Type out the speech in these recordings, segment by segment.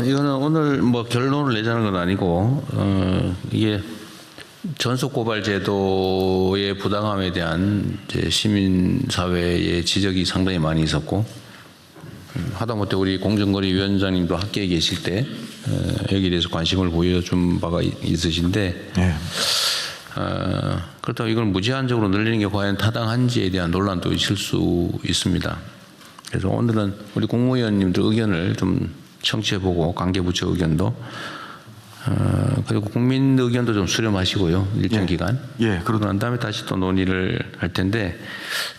이거는 오늘 뭐 결론을 내자는 건 아니고 이게 전속 고발 제도의 부당함에 대한 이제 시민 사회의 지적이 상당히 많이 있었고 하다못해 우리 공정거래 위원장님도 학계에 계실 때 여기에 대해서 관심을 보여준 바가 있으신데 네. 그렇다고 이걸 무제한적으로 늘리는 게 과연 타당한지에 대한 논란도 있을 수 있습니다. 그래서 오늘은 우리 국무위원님들 의견을 좀 청취해보고 관계부처 의견도 그리고 국민 의견도 좀 수렴하시고요. 일정 예. 기간. 예, 그러고 난 다음에 다시 또 논의를 할 텐데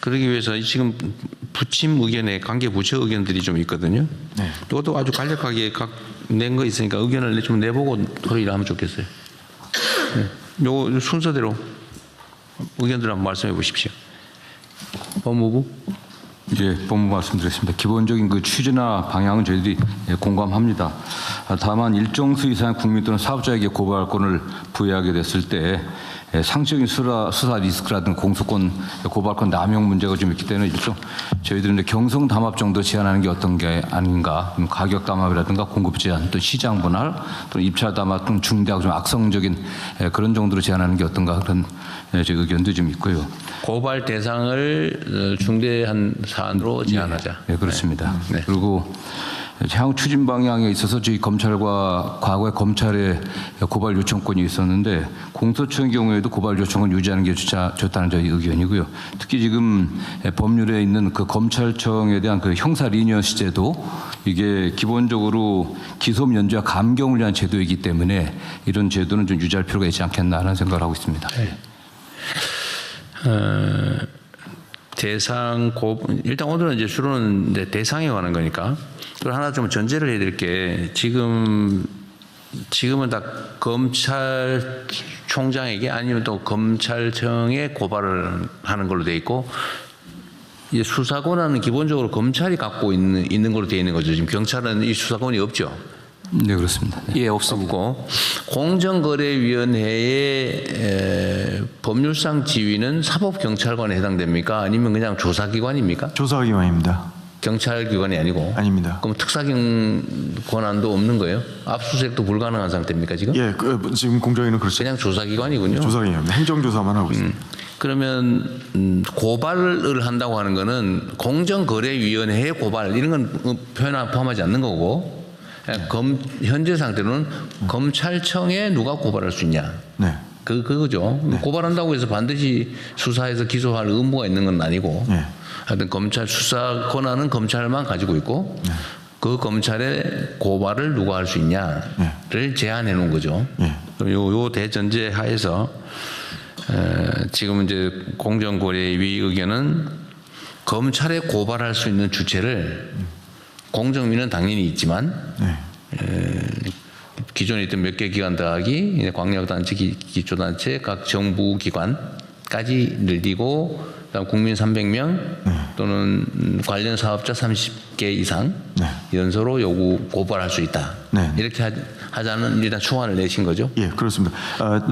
그러기 위해서 지금 부침 의견에 관계부처 의견들이 좀 있거든요. 네. 이것도 아주 간략하게 각 낸 거 있으니까 의견을 좀 내보고 토의를 하면 좋겠어요. 네. 요 순서대로 의견들 한번 말씀해 보십시오. 법무부. 예, 법무 말씀드렸습니다. 기본적인 그 취지나 방향은 저희들이 공감합니다. 다만 일정 수 이상의 국민 또는 사업자에게 고발권을 부여하게 됐을 때 상식적인 수사 리스크라든가 공소권 고발권 남용 문제가 좀 있기 때문에 일종 저희들은 경성 담합 정도 제한하는 게 어떤 게 아닌가, 가격 담합이라든가 공급 제한, 또 시장 분할, 또 입찰 담합 등 중대하고 좀 악성적인 그런 정도로 제한하는 게 어떤가 그런 제 의견도 좀 있고요. 고발 대상을 중대한 사안으로 제한하자. 네, 그렇습니다. 네. 그리고 향후 추진 방향에 있어서 저희 검찰과 과거에 검찰에 고발 요청권이 있었는데 공소청의 경우에도 고발 요청을 유지하는 게 좋다는 저희 의견이고요. 특히 지금 법률에 있는 그 검찰청에 대한 그 형사 리니어시 제도 이게 기본적으로 기소 면제와 감경을 위한 제도이기 때문에 이런 제도는 좀 유지할 필요가 있지 않겠나 하는 생각을 하고 있습니다. 네. 일단 오늘은 이제 주로는 이제 대상에 관한 거니까. 그리고 하나 좀 전제를 해드릴 게 지금은 다 검찰총장에게 아니면 또 검찰청에 고발을 하는 걸로 돼 있고 이제 수사권은 기본적으로 검찰이 갖고 있는 걸로 돼 있는 거죠. 지금 경찰은 이 수사권이 없죠. 네, 그렇습니다. 예, 없고 공정거래위원회의 법률상 지위는 사법경찰관에 해당됩니까? 아니면 그냥 조사기관입니까? 조사기관입니다. 경찰기관이 아니고? 아닙니다. 그럼 특사경 권한도 없는 거예요? 압수수색도 불가능한 상태입니까 지금? 예, 지금 공정위는 그렇죠. 그냥 조사기관이군요. 조사기관입니다. 행정조사만 하고 있습니다. 그러면 고발을 한다고 하는 거는 공정거래위원회의 고발 이런 건 표현 포함하지 않는 거고 현재 상태로는 검찰청에 누가 고발할 수 있냐? 네. 그거죠. 네. 고발한다고 해서 반드시 수사해서 기소할 의무가 있는 건 아니고 네. 하여튼 검찰 수사 권한은 검찰만 가지고 있고 네. 그 검찰의 고발을 누가 할 수 있냐를 제한해 놓은 거죠. 네. 요 대전제 하에서 지금 이제 공정거래위 의견은 검찰에 고발할 수 있는 주체를 공정위는 당연히 있지만 네. 기존에 있던 몇 개 기관 더하기 광역단체, 기초단체, 각 정부기관까지 늘리고 그다음 국민 300명 또는 관련 사업자 30개 이상 연서로 고발할 수 있다. 네. 이렇게 하자는 일단 초안을 내신 거죠? 예, 그렇습니다.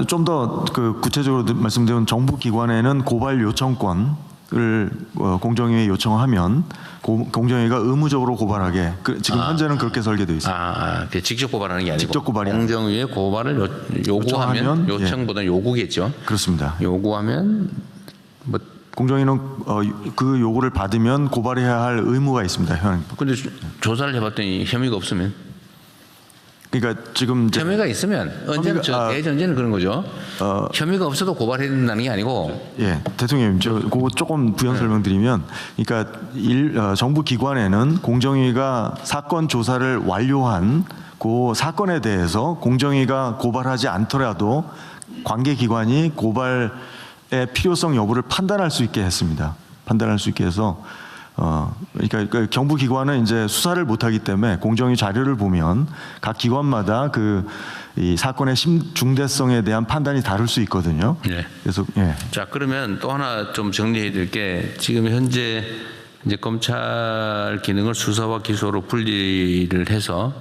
좀 더 그 구체적으로 말씀드린 정부기관에는 고발 요청권을 공정위에 요청하면 공정위가 의무적으로 고발하게 지금 현재는 그렇게 설계되어 있습니다. 직접 고발하는 게 아니고 직접 고발이 공정위에 고발을 요구하면 요청보다는 요구겠죠. 그렇습니다. 요구하면 뭐 공정위는 그 요구를 받으면 고발해야 할 의무가 있습니다. 근데 조사를 해봤더니 혐의가 없으면 그러니까 지금 혐의가 있으면 언제는 대전제는 그런 거죠. 혐의가 없어도 고발해야 된다는 게 아니고. 예, 대통령님, 그거 조금 부연 설명드리면, 그러니까 정부 기관에는 공정위가 사건 조사를 완료한 그 사건에 대해서 공정위가 고발하지 않더라도 관계 기관이 고발의 필요성 여부를 판단할 수 있게 했습니다. 판단할 수 있게 해서. 그러니까 정부 기관은 이제 수사를 못하기 때문에 공정위 자료를 보면 각 기관마다 이 사건의 중대성에 대한 판단이 다를 수 있거든요. 네. 그래서 예. 자, 그러면 또 하나 좀 정리해 드릴 게 지금 현재 이제 검찰 기능을 수사와 기소로 분리를 해서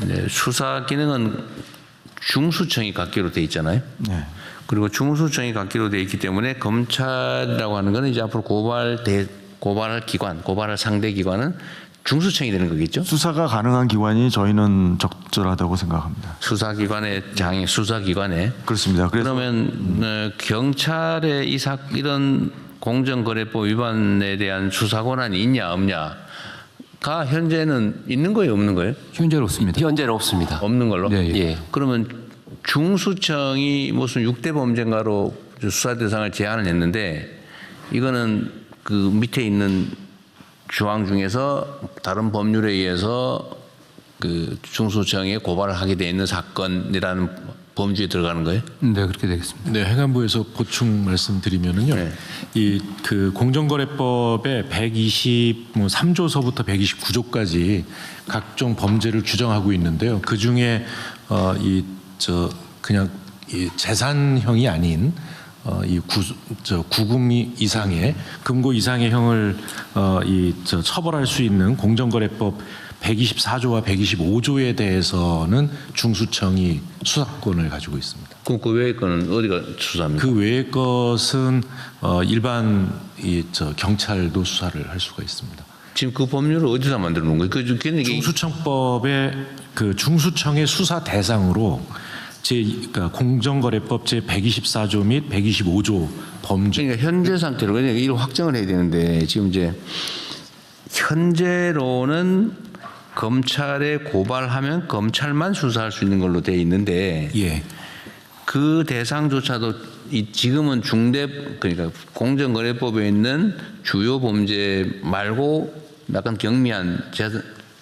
이제 수사 기능은 중수청이 갖기로 돼 있잖아요. 네. 그리고 중수청이 갖기로 돼 있기 때문에 검찰이라고 하는 거는 이제 앞으로 고발할 기관, 고발할 상대 기관은 중수청이 되는 거겠죠? 수사가 가능한 기관이 저희는 적절하다고 생각합니다. 수사기관에 그렇습니다. 그래서 그러면 경찰의 이런 공정거래법 위반에 대한 수사 권한이 있냐 없냐가 현재는 있는 거예요, 없는 거예요? 현재는 없습니다. 현재는 없습니다. 없는 걸로? 네, 예. 예. 그러면 중수청이 무슨 6대 범죄인가로 수사 대상을 제한을 했는데 이거는 그 밑에 있는 조항 중에서 다른 법률에 의해서 그 중수청에 고발을 하게 돼 있는 사건이라는 범주에 들어가는 거예요? 네, 그렇게 되겠습니다. 네, 행안부에서 보충 말씀드리면은요. 네. 이 그 공정거래법의 123조서부터 129조까지 각종 범죄를 규정하고 있는데요. 그 중에 그냥 이 재산형이 아닌 구금 이상의 금고 이상의 형을 처벌할 수 있는 공정거래법 124조와 125조에 대해서는 중수청이 수사권을 가지고 있습니다. 그럼 그 외의 거는 어디가 수사합니까? 그 외의 것은 일반 경찰도 수사를 할 수가 있습니다. 지금 그 법률을 어디서 만들어 놓은 거예요? 중수청법의 그 중수청의 수사 대상으로 그러니까 공정거래법 제 124조 및 125조 범죄. 그러니까 현재 상태로 그러니까 이걸 확정을 해야 되는데 지금 이제 현재로는 검찰에 고발하면 검찰만 수사할 수 있는 걸로 돼 있는데 예. 그 대상조차도 지금은 그러니까 공정거래법에 있는 주요 범죄 말고 약간 경미한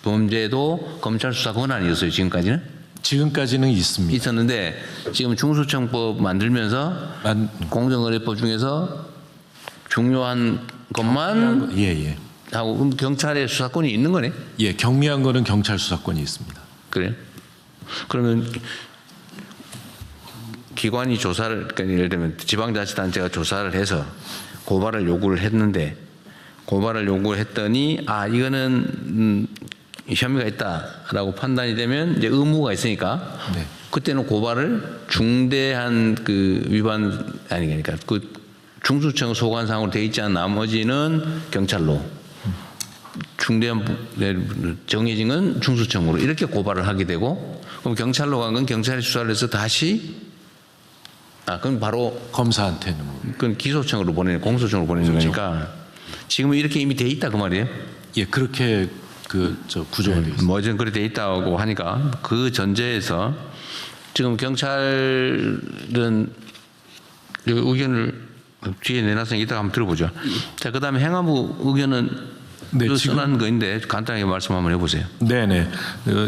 범죄도 검찰 수사 권한이었어요, 지금까지는? 지금까지는 있습니다. 있었는데 지금 중수청법 만들면서 공정거래법 중에서 중요한 것만 예. 하고 그럼 경찰의 수사권이 있는 거네? 예, 경미한 거는 경찰 수사권이 있습니다. 그래요? 그러면 기관이 조사를 그러니까 예를 들면 지방자치단체가 조사를 해서 고발을 요구를 했는데 고발을 요구했더니 이거는 혐의가 있다라고 판단이 되면 이제 의무가 있으니까 네. 그때는 고발을 중대한 그 위반 그러니까 그 중수청 소관상으로 돼 있지 않은 나머지는 경찰로 중대한 정해진 건 중수청으로 이렇게 고발을 하게 되고 그럼 경찰로 간 건 경찰이 수사를 해서 다시 그럼 바로 검사한테는 그건 기소청으로 공소청으로 보내는 거니까 지금은 이렇게 이미 돼 있다 그 말이에요? 예, 그렇게 구조가 되어 있습니다. 뭐든 그렇게 돼 있다고 하니까 그 전제에서 지금 경찰은 의견을 뒤에 내놨으니까 이따가 한번 들어보죠. 자, 그다음에 행안부 의견은 네, 써난 거인데 간단하게 말씀 한번 해보세요. 네네.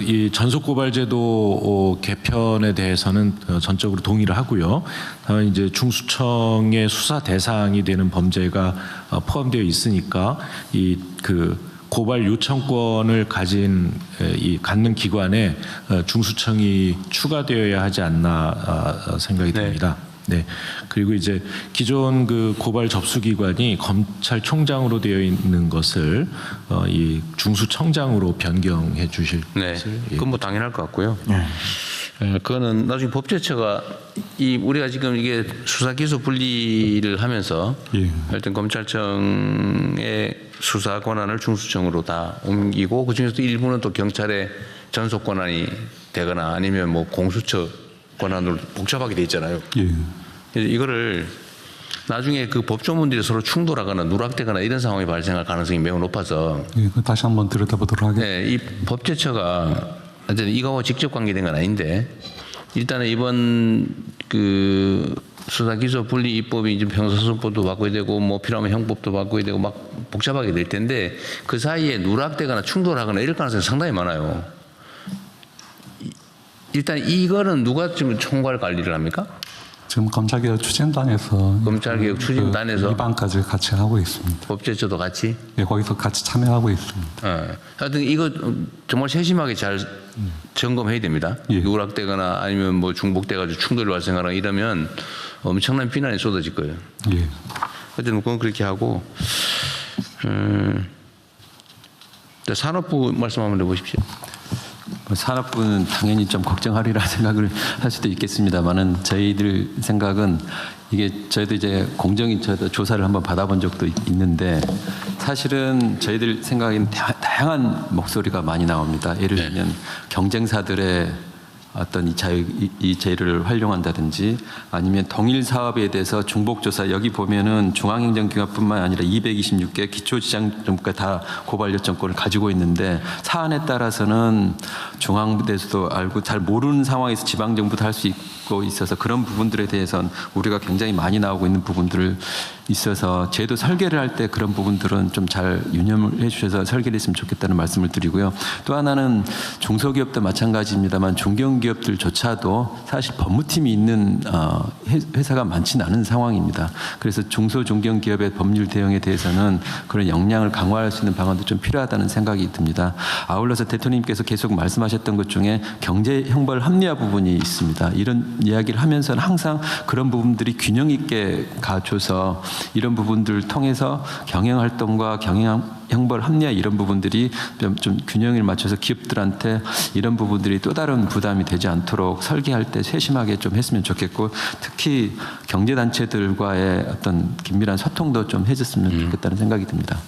이 전속고발제도 개편에 대해서는 전적으로 동의를 하고요. 다만 이제 중수청의 수사 대상이 되는 범죄가 포함되어 있으니까 그 고발 요청권을 갖는 기관에 중수청이 추가되어야 하지 않나 생각이 듭니다. 네. 그리고 이제 기존 그 고발 접수 기관이 검찰총장으로 되어 있는 것을 이 중수청장으로 변경해 주실 네, 것을 그건 뭐 당연할 것 같고요. 그거는 나중에 법제처가 우리가 지금 이게 수사 기소 분리를 하면서 하여튼 검찰청의 수사 권한을 중수청으로 다 옮기고 그 중에서도 일부는 또 경찰의 전속 권한이 되거나 아니면 뭐 공수처 권한으로 복잡하게 돼 있잖아요. 그래서 이거를 나중에 그 법조문들이 서로 충돌하거나 누락되거나 이런 상황이 발생할 가능성이 매우 높아서 다시 한번 들여다보도록 하겠습니다. 네, 이 법제처가 어쨌든 이거하고 직접 관계된 건 아닌데 일단은 이번 그 수사 기소 분리 입법이 이제 형사소송법도 바꿔야 되고 뭐 필요하면 형법도 바꿔야 되고 막 복잡하게 될 텐데 그 사이에 누락되거나 충돌하거나 이럴 가능성이 상당히 많아요. 일단 이거는 누가 지금 총괄 관리를 합니까? 지금 검찰개혁 추진단에서 검찰개혁 추진단에서 입안까지 같이 하고 있습니다. 법제처도 같이. 예, 거기서 같이 참여하고 있습니다. 하여튼 이거 정말 세심하게 잘 점검해야 됩니다. 예. 누락되거나 아니면 뭐 중복돼가지고 충돌이 발생하거나 이러면 엄청난 비난이 쏟아질 거예요. 예. 어쨌든 그건 그렇게 하고 산업부 말씀 한번 해보십시오. 뭐 산업부는 당연히 좀 걱정하리라 생각을 할 수도 있겠습니다만은 저희들 생각은 이게 저희도 이제 공정위 조사를 한번 받아본 적도 있는데 사실은 저희들 생각에는 다양한 목소리가 많이 나옵니다. 예를 들면 경쟁사들의 어떤 이 재료를 활용한다든지 아니면 동일 사업에 대해서 중복조사 여기 보면은 중앙행정기관뿐만 아니라 226개 기초지방정부가 다 고발 요청권을 가지고 있는데 사안에 따라서는 중앙부에서도 알고 잘 모르는 상황에서 지방정부도 할 수 있고 있어서 그런 부분들에 대해서는 우리가 굉장히 많이 나오고 있는 부분들을 있어서 제도 설계를 할 때 그런 부분들은 좀 잘 유념을 해주셔서 설계를 했으면 좋겠다는 말씀을 드리고요. 또 하나는 중소기업도 마찬가지입니다만 중견기업들조차도 사실 법무팀이 있는 회사가 많지는 않은 상황입니다. 그래서 중소 중견기업의 법률 대응에 대해서는 그런 역량을 강화할 수 있는 방안도 좀 필요하다는 생각이 듭니다. 아울러서 대통령님께서 계속 말씀하셨던 것 중에 경제 형벌 합리화 부분이 있습니다. 이런 이야기를 하면서는 항상 그런 부분들이 균형 있게 가줘서 이런 부분들을 통해서 경영활동과 형벌 합리화 이런 부분들이 좀 균형을 맞춰서 기업들한테 이런 부분들이 또 다른 부담이 되지 않도록 설계할 때 세심하게 좀 했으면 좋겠고 특히 경제단체들과의 어떤 긴밀한 소통도 좀 해줬으면 좋겠다는 생각이 듭니다.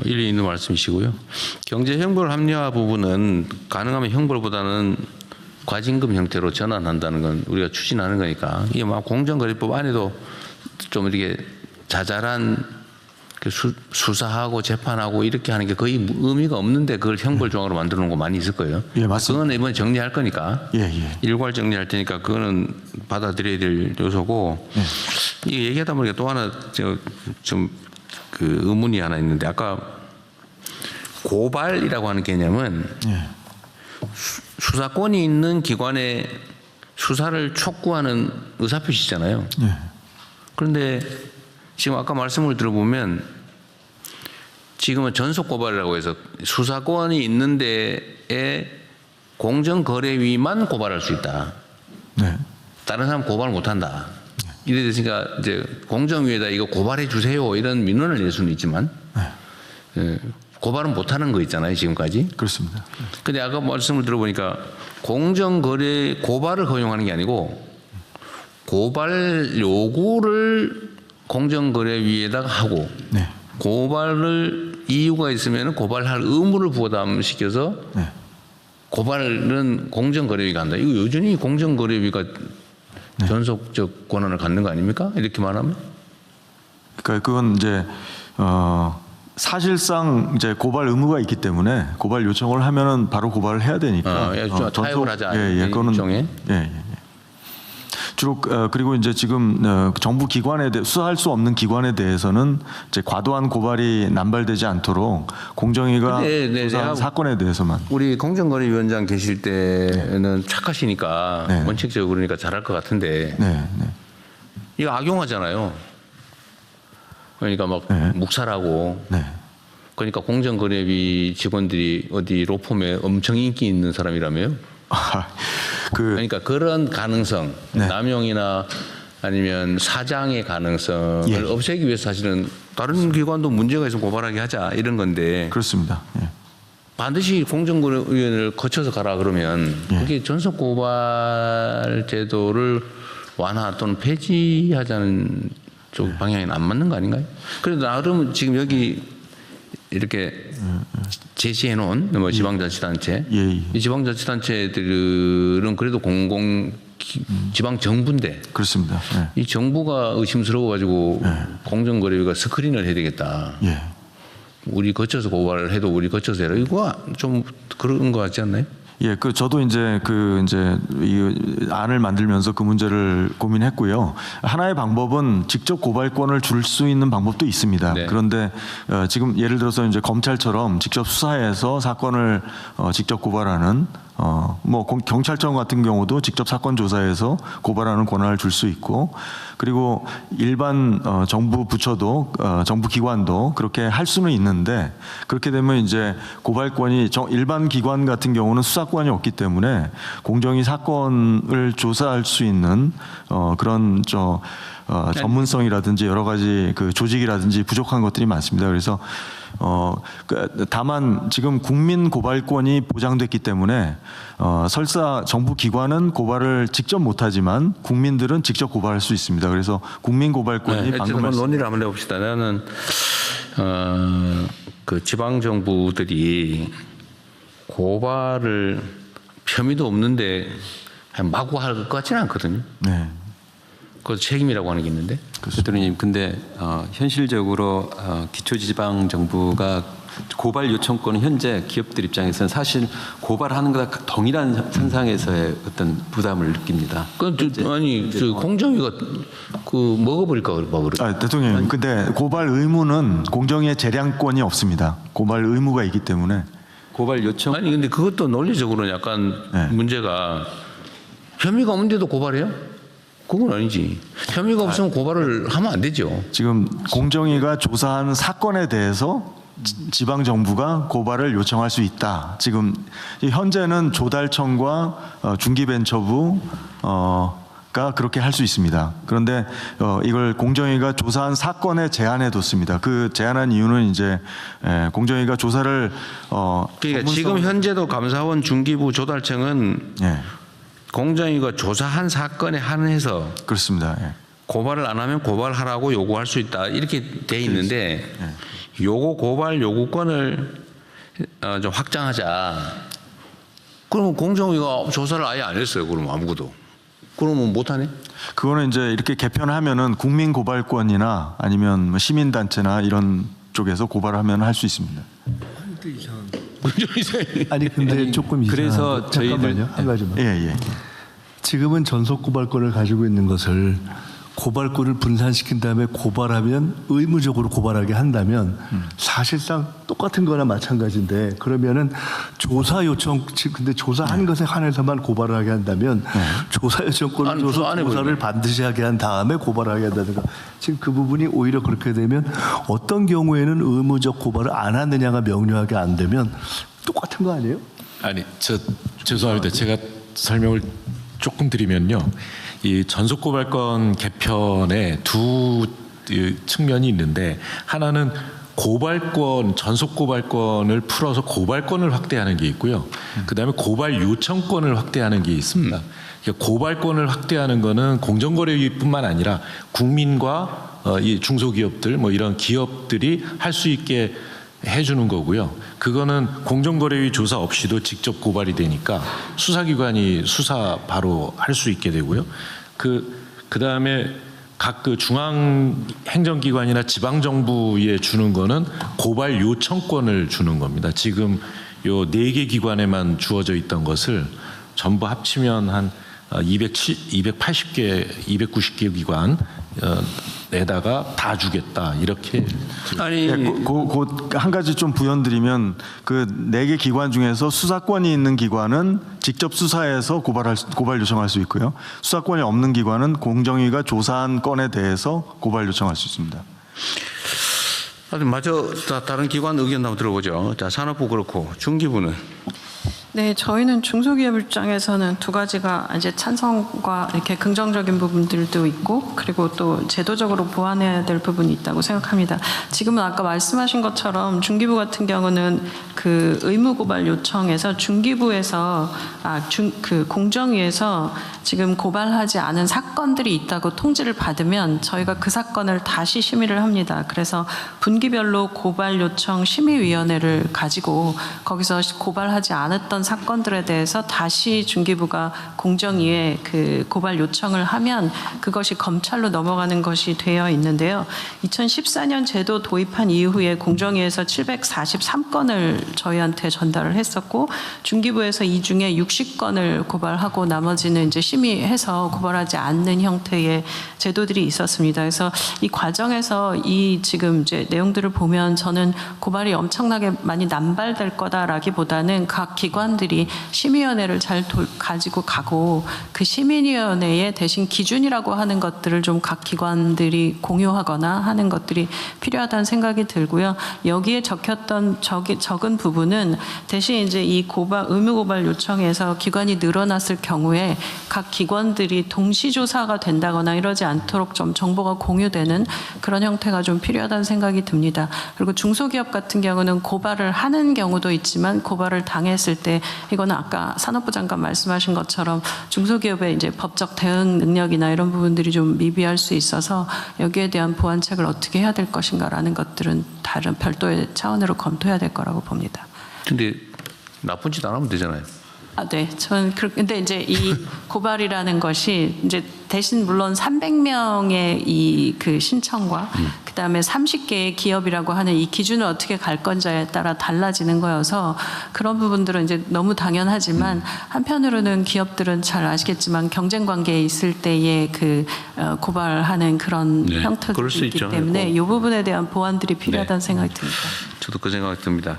일리 있는 말씀이시고요. 경제 형벌 합리화 부분은 가능하면 형벌보다는 과징금 형태로 전환한다는 건 우리가 추진하는 거니까 이게 막 공정거래법 안에도 좀 이렇게 자잘한 수사하고 재판하고 이렇게 하는 게 거의 의미가 없는데 그걸 형벌 조항으로 만들어 놓은 거 많이 있을 거예요. 예, 맞습니다. 그건 이번에 정리할 거니까 일괄 정리할 테니까 그거는 받아들여야 될 요소고 이게 얘기하다 보니까 또 하나 좀 그 의문이 하나 있는데 아까 고발이라고 하는 개념은 수사권이 있는 기관에 수사를 촉구하는 의사표시잖아요. 그런데 지금 아까 말씀을 들어보면 지금은 전속 고발이라고 해서 수사권이 있는 데에 공정거래위만 고발할 수 있다. 다른 사람 고발 못한다. 이래서 이제 공정위에다 이거 고발해 주세요 이런 민원을 낼 수는 있지만 고발은 못하는 거 있잖아요 지금까지. 그렇습니다. 근데 아까 말씀을 들어보니까 공정거래 고발을 허용하는 게 아니고 고발 요구를 공정거래위에다가 하고 고발을 이유가 있으면 고발할 의무를 부담시켜서 고발은 공정거래위가 한다. 이거 여전히 공정거래위가 전속적 권한을 갖는 거 아닙니까? 이렇게 말하면? 그러니까 그건 이제 사실상 이제 고발 의무가 있기 때문에 고발 요청을 하면은 바로 고발을 해야 되니까. 타협을 하자. 그거는 일종의. 주로 그리고 이제 지금 정부 기관에 대해 수사할 수 없는 기관에 대해서는 이제 과도한 고발이 남발되지 않도록 공정위가 수사한 사건에 대해서만. 우리 공정거래위원장 계실 때는 착하시니까 원칙적으로 그러니까 잘할 것 같은데 이거 악용하잖아요. 그러니까 막 묵살하고. 그러니까 공정거래위 직원들이 어디 로펌에 엄청 인기 있는 사람이라며요? 그러니까 그런 가능성, 남용이나 아니면 사장의 가능성을 없애기 위해서 사실은 다른 기관도 문제가 있으면 고발하게 하자 이런 건데. 그렇습니다. 반드시 공정거래위원회를 거쳐서 가라 그러면 그게 전속 고발 제도를 완화 또는 폐지하자는 쪽 방향이 안 맞는 거 아닌가요? 그래도 나름 지금 여기 이렇게 제시해 놓은 뭐 지방자치단체, 이 지방자치단체들은 그래도 지방정부인데 그렇습니다. 이 정부가 의심스러워 가지고 공정거래위가 스크린을 해야 되겠다. 우리 거쳐서 고발을 해도 우리 거쳐서 해라. 이거 좀 그런 거 같지 않나요? 저도 이제 이 안을 만들면서 그 문제를 고민했고요. 하나의 방법은 직접 고발권을 줄 수 있는 방법도 있습니다. 그런데 지금 예를 들어서 이제 검찰처럼 직접 수사해서 사건을 직접 고발하는 뭐 경찰청 같은 경우도 직접 사건 조사해서 고발하는 권한을 줄 수 있고 그리고 일반 정부 부처도 정부 기관도 그렇게 할 수는 있는데 그렇게 되면 이제 고발권이 일반 기관 같은 경우는 수사권이 없기 때문에 공정위 사건을 조사할 수 있는 그런 전문성이라든지 여러 가지 그 조직이라든지 부족한 것들이 많습니다. 그래서 다만 지금 국민 고발권이 보장됐기 때문에 설사 정부 기관은 고발을 직접 못하지만 국민들은 직접 고발할 수 있습니다. 그래서 국민 고발권이 방금 한번 논의를 한번 해봅시다. 나는 그 지방 정부들이 고발을 혐의도 없는데 마구 할 것 같지는 않거든요. 네. 그것도 책임이라고 하는 게 있는데. 대통령님, 근데 현실적으로 기초지방정부가 고발 요청권은 현재 기업들 입장에서는 사실 고발하는 것과 동일한 선상에서의 어떤 부담을 느낍니다. 아니, 공정위가 그 먹어버릴까 그래. 대통령님, 근데 고발 의무는 공정위의 재량권이 없습니다. 고발 의무가 있기 때문에. 고발 요청 아니 근데 그것도 논리적으로는 약간 네. 문제가 혐의가 없는데도 고발해요? 그건 아니지. 혐의가 없으면 고발을 하면 안 되죠. 지금 공정위가 조사한 사건에 대해서 지방 정부가 고발을 요청할 수 있다. 지금 현재는 조달청과 중기벤처부가 그렇게 할 수 있습니다. 그런데 이걸 공정위가 조사한 사건에 제한해 뒀습니다. 그 제한한 이유는 이제 공정위가 조사를 그러니까 지금 현재도 감사원 중기부 조달청은 예, 공정위가 조사한 사건에 한해서 그렇습니다. 예. 고발을 안 하면 고발하라고 요구할 수 있다 이렇게 돼 있는데 요거 고발 요구권을 좀 확장하자. 그러면 공정위가 조사를 아예 안 했어요. 그러면 아무것도. 그러면 못하네? 그거는 이제 이렇게 개편하면은 국민 고발권이나 아니면 뭐 시민단체나 이런 쪽에서 고발하면 할 수 있습니다. 아니 근데 조금 이상한 그래서 거. 저희들- 잠깐만요. 한 가지만. 예, 예. 지금은 전속 고발권을 가지고 있는 것을 고발권을 분산시킨 다음에 고발하면 의무적으로 고발하게 한다면 사실상 똑같은 거나 마찬가지인데 그러면은 조사 요청 근데 조사한 것에 한해서만 고발을 하게 한다면 조사 요청권을 아니, 줘서 조사 안 조사를 해버리네. 반드시 하게 한 다음에 고발하게 한다든가 지금 그 부분이 오히려 그렇게 되면 어떤 경우에는 의무적 고발을 안 하느냐가 명료하게 안 되면 똑같은 거 아니에요? 아니, 죄송합니다. 제가 설명을 조금 드리면요. 이 전속고발권 개편에 두 측면이 있는데 하나는 고발권, 전속고발권을 풀어서 고발권을 확대하는 게 있고요. 그다음에 고발 요청권을 확대하는 게 있습니다. 그러니까 고발권을 확대하는 거는 공정거래위뿐만 아니라 국민과 이 중소기업들 뭐 이런 기업들이 할 수 있게 해주는 거고요. 그거는 공정거래위 조사 없이도 직접 고발이 되니까 수사기관이 수사 바로 할 수 있게 되고요. 그다음에 각 그 중앙 행정기관이나 지방 정부에 주는 거는 고발 요청권을 주는 겁니다. 지금 요 4개 기관에만 주어져 있던 것을 전부 합치면 한 280개, 290개 기관 에다가 다 주겠다 이렇게. 아니 한 가지 좀 부연드리면 그 4개 기관 중에서 수사권이 있는 기관은 직접 수사해서 고발 요청할 수 있고요. 수사권이 없는 기관은 공정위가 조사한 건에 대해서 고발 요청할 수 있습니다. 마저 다른 기관 의견 한번 들어보죠. 자, 산업부 그렇고 중기부는. 네, 저희는 중소기업 입장에서는 두 가지가 이제 찬성과 이렇게 긍정적인 부분들도 있고 그리고 또 제도적으로 보완해야 될 부분이 있다고 생각합니다. 지금은 아까 말씀하신 것처럼 중기부 같은 경우는 그 의무 고발 요청에서 중기부에서 그 공정위에서 지금 고발하지 않은 사건들이 있다고 통지를 받으면 저희가 그 사건을 다시 심의를 합니다. 그래서 분기별로 고발 요청 심의위원회를 가지고 거기서 고발하지 않았던 사건들에 대해서 다시 중기부가 공정위에 그 고발 요청을 하면 그것이 검찰로 넘어가는 것이 되어 있는데요. 2014년 제도 도입한 이후에 공정위에서 743건을 저희한테 전달을 했었고 중기부에서 이 중에 60건을 고발하고 나머지는 이제 심의해서 고발하지 않는 형태의 제도들이 있었습니다. 그래서 이 과정에서 이 지금 이제 내용들을 보면 저는 고발이 엄청나게 많이 남발될 거다라기보다는 각 기관 사람들이 심의위원회를 가지고 가고 그 심의위원회에 대신 기준이라고 하는 것들을 좀 각 기관들이 공유하거나 하는 것들이 필요하다는 생각이 들고요. 여기에 적혔던 적은 부분은 대신 이제 이 의무 고발 요청에서 기관이 늘어났을 경우에 각 기관들이 동시 조사가 된다거나 이러지 않도록 좀 정보가 공유되는 그런 형태가 좀 필요하다는 생각이 듭니다. 그리고 중소기업 같은 경우는 고발을 하는 경우도 있지만 고발을 당했을 때 이거는 아까 산업부 장관 말씀하신 것처럼 중소기업의 이제 법적 대응 능력이나 이런 부분들이 좀 미비할 수 있어서 여기에 대한 보완책을 어떻게 해야 될 것인가라는 것들은 다른 별도의 차원으로 검토해야 될 거라고 봅니다. 근데 나쁜 짓 안 하면 되잖아요. 네. 저는 근데 이제 이 고발이라는 것이 이제 대신 물론 300명의 이 그 신청과 그다음에 30개의 기업이라고 하는 이 기준을 어떻게 갈 건지에 따라 달라지는 거여서 그런 부분들은 이제 너무 당연하지만 한편으로는 기업들은 잘 아시겠지만 경쟁 관계에 있을 때의 그 고발하는 그런 네, 그럴 수 형태들이 있기 있죠. 때문에 이 부분에 대한 보완들이 필요하다는 생각이 듭니다. 저도 그 생각이 듭니다.